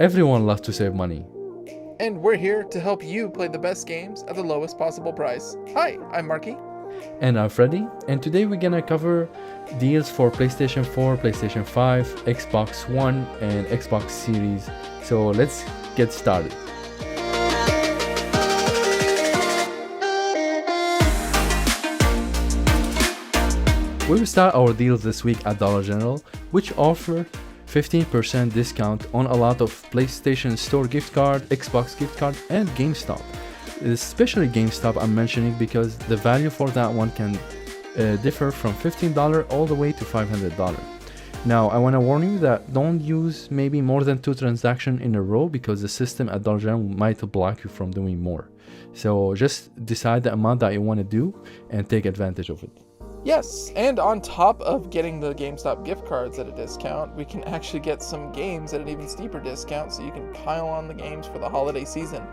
everyone loves to save money. And we're here to help you play the best games at the lowest possible price. Hi, I'm Marky. And I'm Freddy, and today we're gonna cover deals for PlayStation 4, PlayStation 5, Xbox One, and Xbox Series. So let's get started. We will start our deals this week at Dollar General, which offer 15% discount on a lot of PlayStation Store gift card, Xbox gift card, and Gamestop. Especially Gamestop I'm mentioning because the value for that one can differ from $15 all the way to $500. Now I want to warn you that don't use maybe more than 2 transactions in a row because the system at Dollar General might block you from doing more. So just decide the amount that you want to do and take advantage of it. Yes, and on top of getting the GameStop gift cards at a discount, we can actually get some games at an even steeper discount, so you can pile on the games for the holiday season.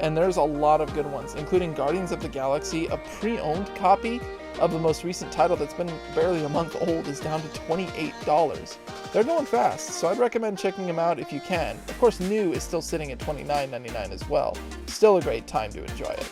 And there's a lot of good ones, including Guardians of the Galaxy. A pre-owned copy of the most recent title that's been barely a month old is down to $28. They're going fast, so I'd recommend checking them out if you can. Of course, new is still sitting at $29.99 as well. Still a great time to enjoy it.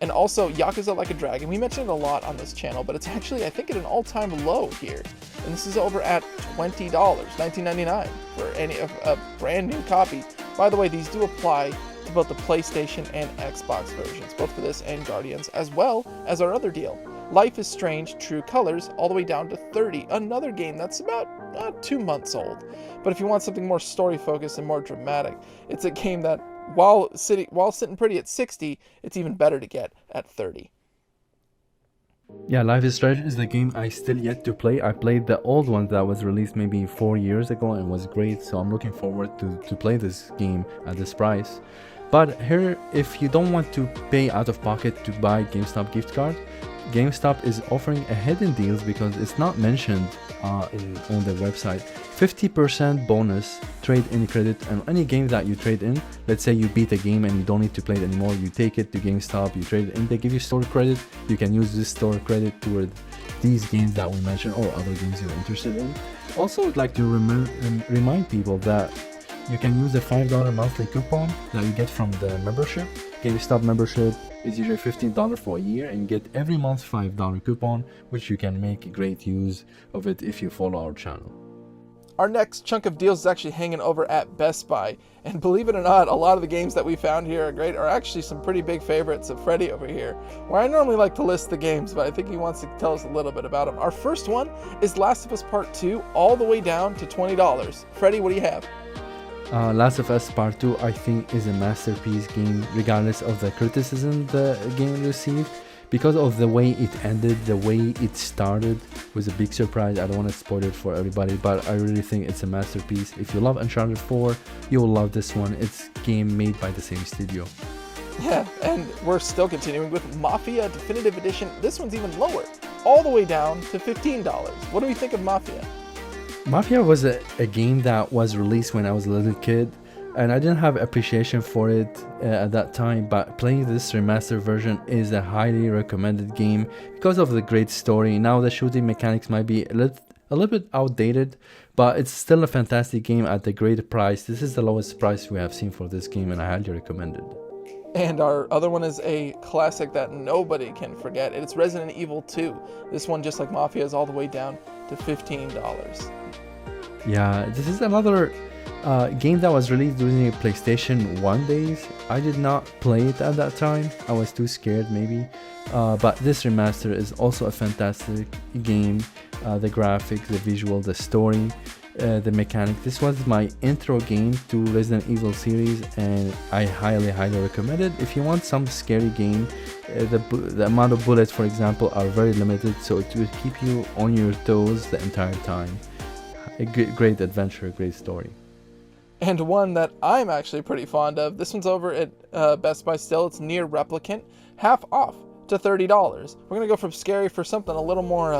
And also, Yakuza Like a Dragon. We mentioned it a lot on this channel, but it's actually, I think, at an all-time low here. And this is over at $20, $19.99 for a brand new copy. By the way, these do apply to both the PlayStation and Xbox versions, both for this and Guardians, as well as our other deal. Life is Strange True Colors, all the way down to $30. Another game that's about 2 months old. But if you want something more story-focused and more dramatic, it's a game that while sitting pretty at $60, it's even better to get at $30. Yeah, Life is Strange is the game I still yet to play. I played the old one that was released maybe 4 years ago and was great, so I'm looking forward to play this game at this price. But here, if you don't want to pay out of pocket to buy GameStop gift card, GameStop is offering a hidden deals because it's not mentioned on the website. 50% bonus trade-in credit on any game that you trade in. Let's say you beat a game and you don't need to play it anymore. You take it to GameStop, you trade it in, they give you store credit. You can use this store credit toward these games that we mentioned or other games you're interested in. Also, I'd like to remind people that you can use the $5 monthly coupon that you get from the membership. GameStop membership is usually $15 for a year, and you get every month $5 coupon, which you can make great use of it if you follow our channel. Our next chunk of deals is actually hanging over at Best Buy, and believe it or not, a lot of the games that we found here are actually some pretty big favorites of Freddy over here, where I normally like to list the games, but I think he wants to tell us a little bit about them. Our first one is Last of Us Part 2, all the way down to $20. Freddy, what do you have? Last of Us Part 2 I think is a masterpiece game regardless of the criticism the game received. Because of the way it ended, the way it started was a big surprise. I don't want to spoil it for everybody, but I really think it's a masterpiece. If you love Uncharted 4, you will love this one. It's a game made by the same studio. Yeah, and we're still continuing with Mafia Definitive Edition. This one's even lower, all the way down to $15. What do we think of Mafia? Mafia was a game that was released when I was a little kid, and I didn't have appreciation for it at that time, but playing this remastered version is a highly recommended game because of the great story. Now the shooting mechanics might be a little bit outdated, but it's still a fantastic game at a great price. This is the lowest price we have seen for this game, and I highly recommend it. And our other one is a classic that nobody can forget. It's Resident Evil 2. This one, just like Mafia, is all the way down to $15. Yeah, this is another game that was released during the PlayStation 1 days. I did not play it at that time. I was too scared maybe. But this remaster is also a fantastic game. The graphics, the visual, the story, the mechanic. This was my intro game to Resident Evil series, and I highly recommend it. If you want some scary game, the amount of bullets, for example, are very limited, so it will keep you on your toes the entire time. A great adventure, great story. And one that I'm actually pretty fond of. This one's over at Best Buy still. It's Near Replicant, half off to $30. We're going to go from scary for something a little more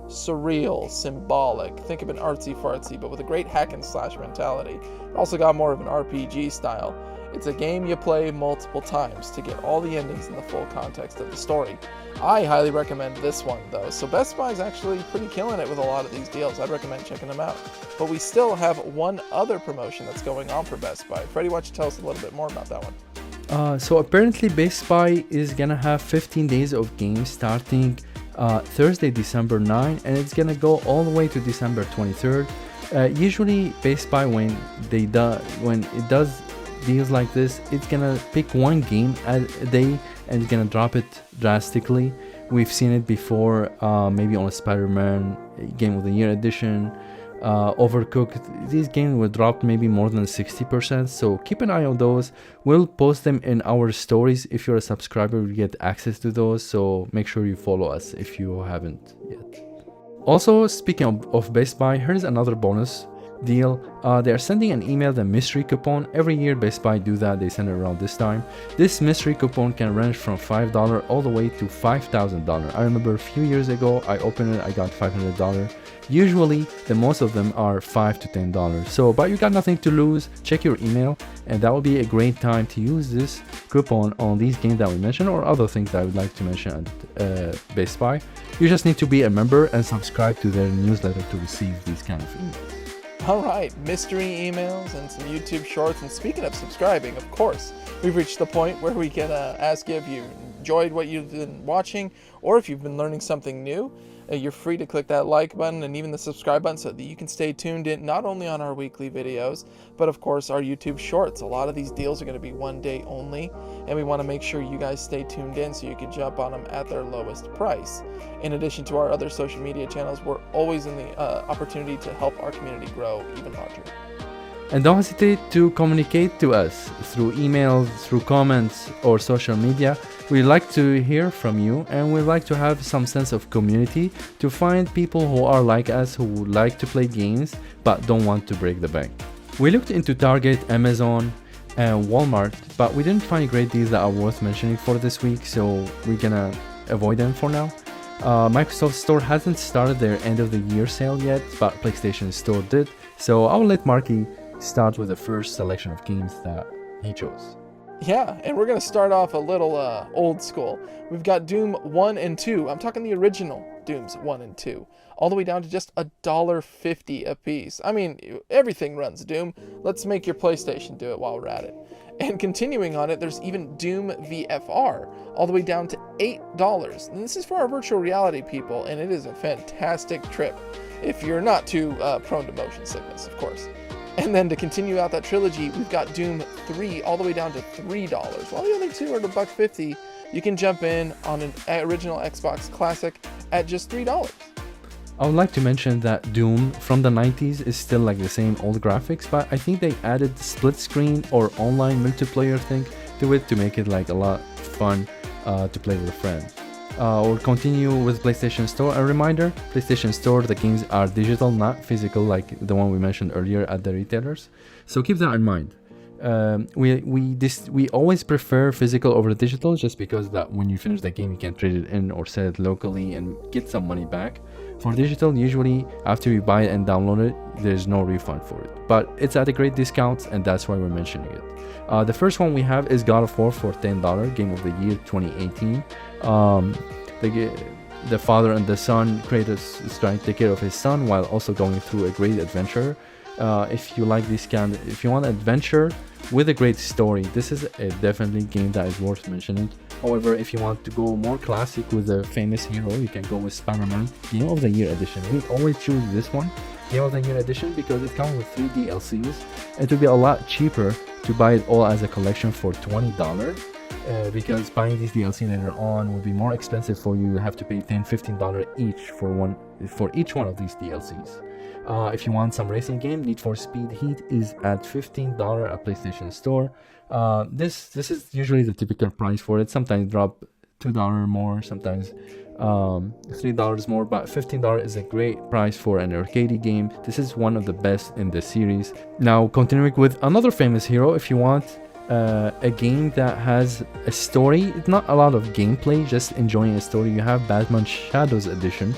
surreal, symbolic. Think of an artsy-fartsy, but with a great hack and slash mentality. Also got more of an RPG style. It's a game you play multiple times to get all the endings and the full context of the story. I highly recommend this one though, so Best Buy is actually pretty killing it with a lot of these deals. I'd recommend checking them out. But we still have one other promotion that's going on for Best Buy. Freddie, why don't you tell us a little bit more about that one? So apparently Best Buy is gonna have 15 days of games starting Thursday, December 9, and it's gonna go all the way to December 23rd. Usually Best Buy, when it does deals like this, it's gonna pick one game a day and it's gonna drop it drastically. We've seen it before, maybe on a Spiderman Game of the Year edition, Overcooked. These games will drop maybe more than 60%, so keep an eye on those. We'll post them in our stories. If you're a subscriber, you get access to those, so make sure you follow us if you haven't yet. Also, speaking of Best Buy, here's another bonus deal. They are sending an email, the mystery coupon. Every year Best Buy do that, they send it around this time. This mystery coupon can range from $5 all the way to $5,000. I remember a few years ago I opened it, I got $500. Usually the most of them are $5 to $10. So but you got nothing to lose, check your email, and that will be a great time to use this coupon on these games that we mentioned or other things that I would like to mention at Best Buy. You just need to be a member and subscribe to their newsletter to receive these kind of emails. Alright, mystery emails and some YouTube shorts. And speaking of subscribing, of course, we've reached the point where we can ask you if you enjoyed what you've been watching or if you've been learning something new. You're free to click that like button and even the subscribe button so that you can stay tuned in not only on our weekly videos, but of course our YouTube shorts. A lot of these deals are going to be one day only, and we want to make sure you guys stay tuned in so you can jump on them at their lowest price. In addition to our other social media channels, we're always in the opportunity to help our community grow even larger. And don't hesitate to communicate to us through emails, through comments, or social media. We like to hear from you, and we like to have some sense of community to find people who are like us, who like to play games but don't want to break the bank. We looked into Target, Amazon, and Walmart, but we didn't find great deals that are worth mentioning for this week, so we're gonna avoid them for now. Microsoft Store hasn't started their end of the year sale yet, but PlayStation Store did, so I'll let Marky start with the first selection of games that he chose. Yeah, and we're going to start off a little old school. We've got Doom 1 and 2. I'm talking the original Dooms 1 and 2. All the way down to just $1.50 a piece. I mean, everything runs Doom. Let's make your PlayStation do it while we're at it. And continuing on it, there's even Doom VFR, all the way down to $8. And this is for our virtual reality people, and it is a fantastic trip. If you're not too prone to motion sickness, of course. And then to continue out that trilogy, we've got Doom 3 all the way down to $3. While the other two are to $1.50, you can jump in on an original Xbox Classic at just $3. I would like to mention that Doom from the 90s is still like the same old graphics, but I think they added split screen or online multiplayer thing to it to make it like a lot fun to play with friends. We'll continue with PlayStation Store. A reminder, PlayStation Store, the games are digital, not physical like the one we mentioned earlier at the retailers. So keep that in mind. We always prefer physical over digital just because that when you finish the game you can trade it in or sell it locally and get some money back. For digital, usually after you buy it and download it, there's no refund for it. But it's at a great discount and that's why we're mentioning it. The first one we have is God of War for $10, Game of the Year 2018. The father and the son, Kratos is trying to take care of his son while also going through a great adventure. If you like this kind, if you want adventure with a great story, this is a definitely game that is worth mentioning. However, if you want to go more classic with a famous hero, you can go with Spiderman Game of the Year Edition. We always choose this one, Game of the Year Edition, because it comes with 3 DLCs. It will be a lot cheaper to buy it all as a collection for $20. Because buying these DLC later on will be more expensive for you. You have to pay $10-15 each for each one of these DLCs. If you want some racing game, Need for Speed Heat is at $15 at PlayStation Store. This is usually the typical price for it. Sometimes drop $2 more, sometimes $3 more, but $15 is a great price for an arcade game. This is one of the best in the series. Now, continuing with another famous hero, if you want a game that has a story, it's not a lot of gameplay, just enjoying a story, you have Batman Shadows Edition.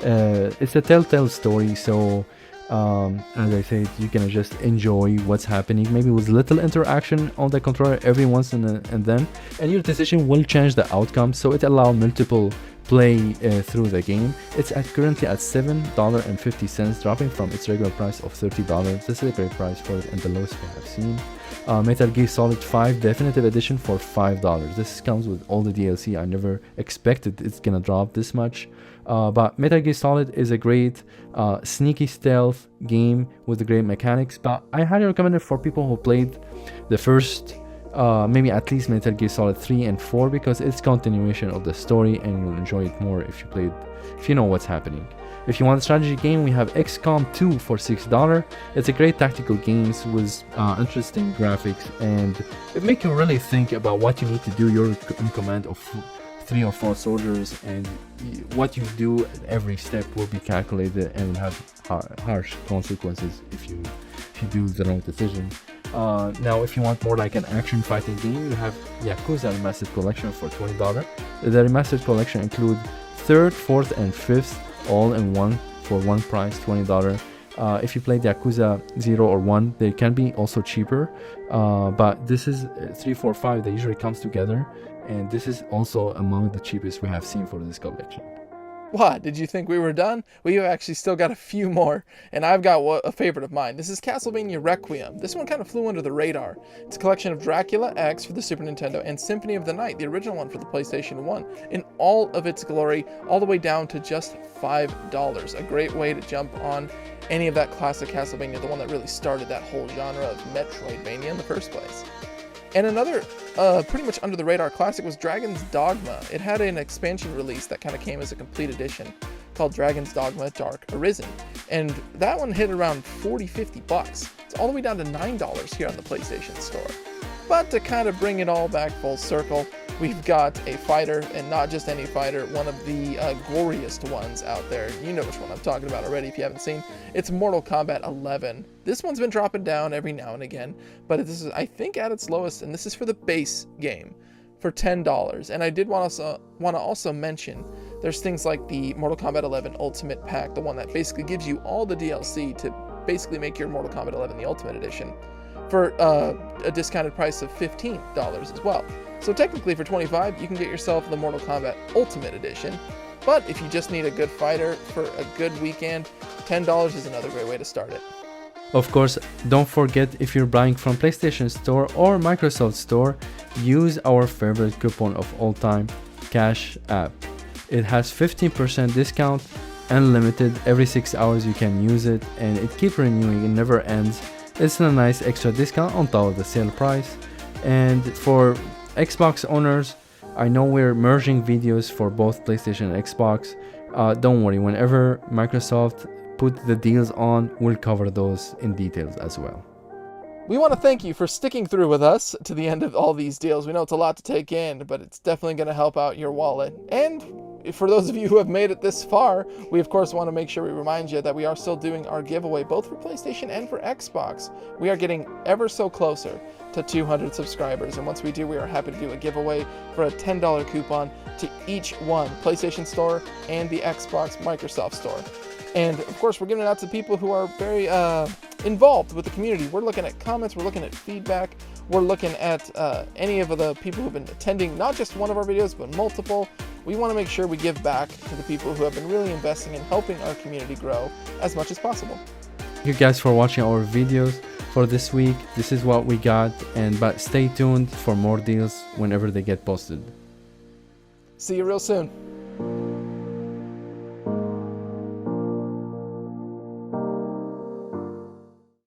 It's a Telltale story, so As I said, you can just enjoy what's happening, maybe with little interaction on the controller every once and then, and your decision will change the outcome, so it allows multiple play through the game. It's currently at $7.50, dropping from its regular price of $30. This is a great price for it and the lowest we have seen. Metal Gear Solid 5 Definitive Edition for $5. This comes with all the DLC. I never expected it's gonna drop this much. But Metal Gear Solid is a great sneaky stealth game with great mechanics, but I highly recommend it for people who played the first maybe at least Metal Gear Solid 3 and 4, because it's continuation of the story and you'll enjoy it more if you know what's happening. If you want a strategy game, we have Xcom 2 for $6. It's a great tactical game with interesting graphics, and it makes you really think about what you need to do. You're in command of 3 or 4 soldiers, and what you do at every step will be calculated and will have harsh consequences if you do the wrong decision. Now, if you want more like an action fighting game, you have Yakuza Remastered Collection for $20. The Remastered Collection includes 3rd, 4th, and 5th all in one for one price, $20. If you play Yakuza 0 or 1, they can be also cheaper, but this is 3, 4, 5. They usually comes together, and this is also among the cheapest we have seen for this collection. What, did you think we were done? We have actually still got a few more, and I've got a favorite of mine. This is Castlevania Requiem. This one kind of flew under the radar. It's a collection of Dracula X for the Super Nintendo and Symphony of the Night, the original one for the PlayStation 1, in all of its glory, all the way down to just $5. A great way to jump on any of that classic Castlevania, the one that really started that whole genre of Metroidvania in the first place. And another pretty much under the radar classic was Dragon's Dogma. It had an expansion release that kind of came as a complete edition called Dragon's Dogma Dark Arisen. And that one hit around $40-50. It's all the way down to $9 here on the PlayStation Store. But to kind of bring it all back full circle, we've got a fighter, and not just any fighter, one of the goriest ones out there. You know which one I'm talking about already if you haven't seen. It's Mortal Kombat 11. This one's been dropping down every now and again, but this is, I think, at its lowest, and this is for the base game for $10. And I did want to also mention there's things like the Mortal Kombat 11 Ultimate Pack, the one that basically gives you all the DLC to basically make your Mortal Kombat 11 the Ultimate Edition, for a discounted price of $15 as well. So technically for $25, you can get yourself the Mortal Kombat Ultimate Edition. But if you just need a good fighter for a good weekend, $10 is another great way to start it. Of course, don't forget, if you're buying from PlayStation Store or Microsoft Store, use our favorite coupon of all time, Cash App. It has 15% discount, unlimited, every 6 hours you can use it, and it keeps renewing, it never ends. It's a nice extra discount on top of the sale price. And for Xbox owners, I know we're merging videos for both PlayStation and Xbox. Don't worry, whenever Microsoft put the deals on, we'll cover those in details as well. We want to thank you for sticking through with us to the end of all these deals. We know it's a lot to take in, but it's definitely going to help out your wallet. And for those of you who have made it this far, we of course want to make sure we remind you that we are still doing our giveaway both for PlayStation and for Xbox. We are getting ever so closer to 200 subscribers, and once we do, we are happy to do a giveaway for a $10 coupon to each one, PlayStation Store and the Xbox Microsoft Store. And of course, we're giving it out to people who are very involved with the community. We're looking at comments, we're looking at feedback, we're looking at any of the people who've been attending not just one of our videos, but multiple. We want to make sure we give back to the people who have been really investing in helping our community grow as much as possible. Thank you guys for watching our videos for this week. This is what we got, but stay tuned for more deals whenever they get posted. See you real soon.